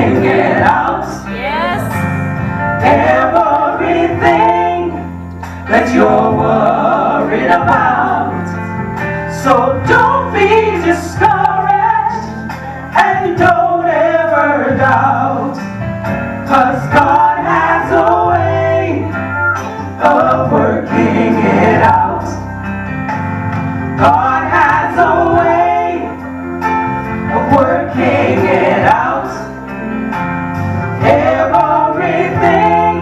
working it out. Yes. Everything that you're worried about. So don't be discouraged and don't ever doubt, 'cause God has a way of working it out. God has a way of working it out. Everything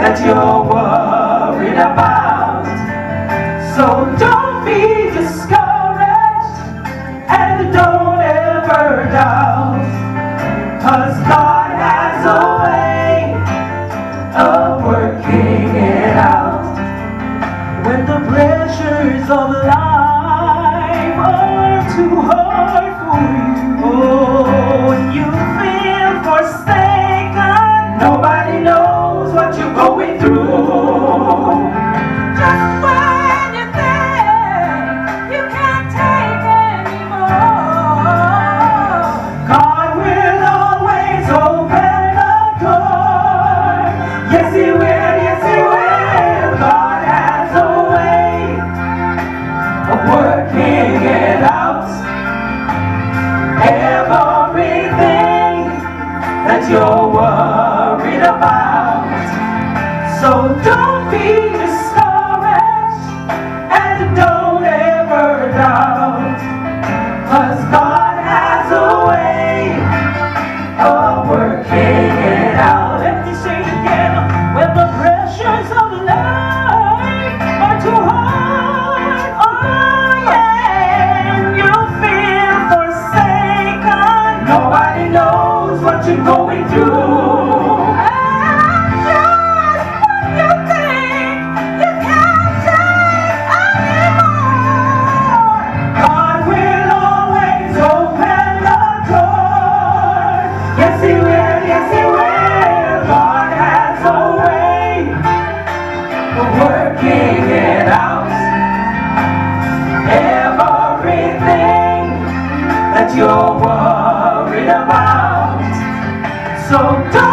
that you're worried about. So don't be discouraged and don't ever doubt, 'cause God has a way of working it out. When the pressures of life are too hard for you, oh, when you feel forsaken, nobody knows what you're going through. Just when you think you can't take anymore, God will always open the door. Yes, He will, yes, He will. God has a way of working it out. Everything that you're worried about. So don't be discouraged and don't ever doubt, 'cause God has a way of working it out. Let me say it again. When the pressures of life are too hard, oh yeah, and you feel forsaken, nobody knows what you're going through. just when you think you can't take anymore, God will always open the door. Yes, He will, yes, He will. God has a way of working it out. Everything that you're worried about. So don't